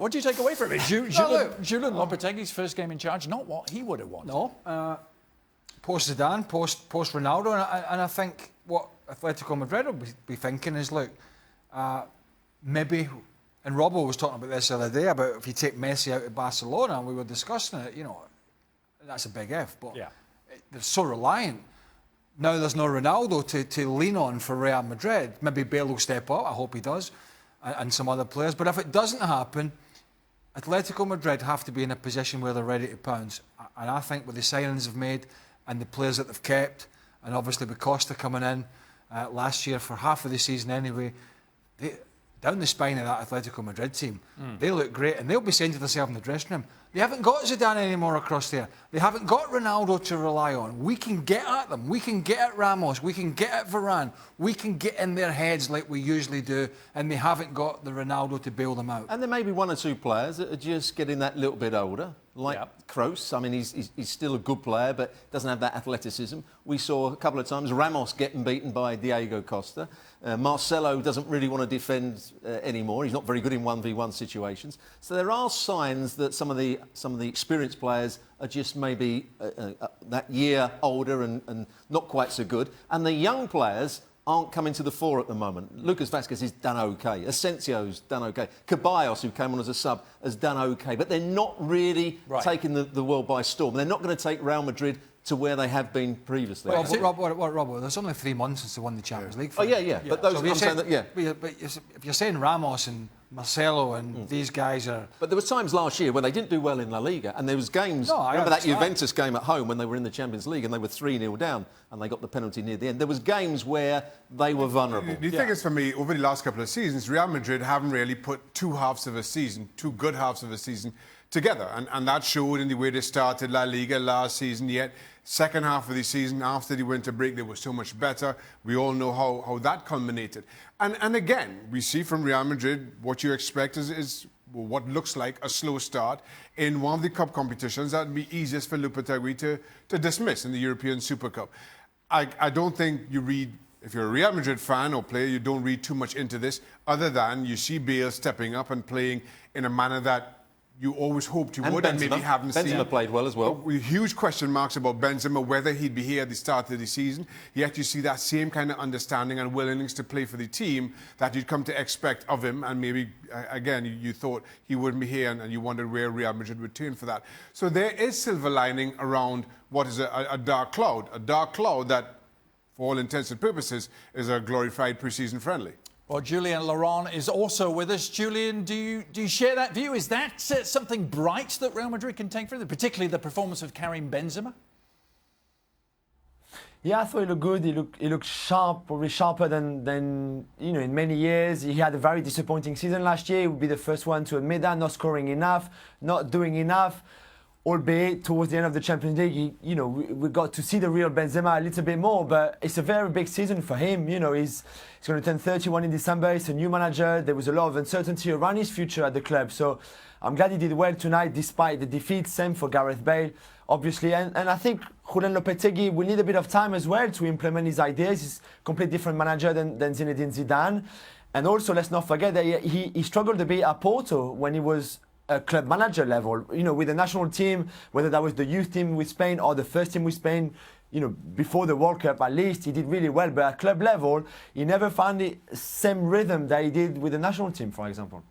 What do you take away from it? Julen Lopetegui's first game in charge, not what he would have wanted. No. Post Zidane, post Ronaldo, and I think what Atletico Madrid will be thinking is, look, maybe, and Robbo was talking about this the other day, about if you take Messi out of Barcelona, and we were discussing it, that's a big if, but they're so reliant. Now there's no Ronaldo to lean on for Real Madrid. Maybe Bale will step up, I hope he does, and some other players. But if it doesn't happen, Atletico Madrid have to be in a position where they're ready to pounce. And I think with the signings they've made and the players that they've kept, and obviously with Costa coming in last year for half of the season anyway, down the spine of that Atletico Madrid team, they look great, and they'll be saying to themselves in the dressing room, they haven't got Zidane anymore across there. They haven't got Ronaldo to rely on. We can get at them. We can get at Ramos. We can get at Varane. We can get in their heads like we usually do, and they haven't got the Ronaldo to bail them out. And there may be one or two players that are just getting that little bit older, like Kroos. I mean, he's still a good player, but doesn't have that athleticism. We saw a couple of times Ramos getting beaten by Diego Costa. Marcelo doesn't really want to defend anymore. He's not very good in 1v1 situations. So there are signs that some of the experienced players are just maybe that year older and not quite so good. And the young players aren't coming to the fore at the moment. Lucas Vazquez has done OK. Asensio's done OK. Ceballos, who came on as a sub, has done OK. But they're not really taking the world by storm. They're not going to take Real Madrid to where they have been previously. Rob, there's only 3 months since they won the Champions League. But those I'm saying that, But if you're saying Ramos and Marcelo and these guys are... But there was times last year when they didn't do well in La Liga, and there was games... remember that Juventus game at home when they were in the Champions League and they were 3-0 down and they got the penalty near the end. There was games where they were vulnerable. The thing is, for me, over the last couple of seasons, Real Madrid haven't really put two good halves of a season together. And that showed in the way they started La Liga last season, yet second half of the season, after the winter break, they were so much better. We all know how that culminated. And again, we see from Real Madrid what you expect is what looks like a slow start in one of the cup competitions that would be easiest for Lopetegui to dismiss in the European Super Cup. I don't think you read, if you're a Real Madrid fan or player, you don't read too much into this, other than you see Bale stepping up and playing in a manner that you always hoped you would, and maybe haven't seen. Benzema played well as well. Huge question marks about Benzema, whether he'd be here at the start of the season. Yet you see that same kind of understanding and willingness to play for the team that you'd come to expect of him. And maybe, again, you thought he wouldn't be here, and you wondered where Real Madrid would turn for that. So there is silver lining around what is a dark cloud. A dark cloud that, for all intents and purposes, is a glorified pre-season friendly. Well, Julien Laurens is also with us. Julien, do you share that view? Is that something bright that Real Madrid can take from them, particularly the performance of Karim Benzema? Yeah, I thought he looked good. He looked sharp, probably sharper than in many years. He had a very disappointing season last year. He would be the first one to admit that, not scoring enough, not doing enough. Albeit towards the end of the Champions League, we got to see the real Benzema a little bit more. But it's a very big season for him. He's going to turn 31 in December. He's a new manager. There was a lot of uncertainty around his future at the club. So I'm glad he did well tonight, despite the defeat. Same for Gareth Bale, obviously. And I think Julen Lopetegui will need a bit of time as well to implement his ideas. He's a completely different manager than Zinedine Zidane. And also, let's not forget that he struggled a bit at Porto when he was a club manager level, with the national team, whether that was the youth team with Spain or the first team with Spain, before the World Cup, at least he did really well. But at club level, he never found the same rhythm that he did with the national team, for example.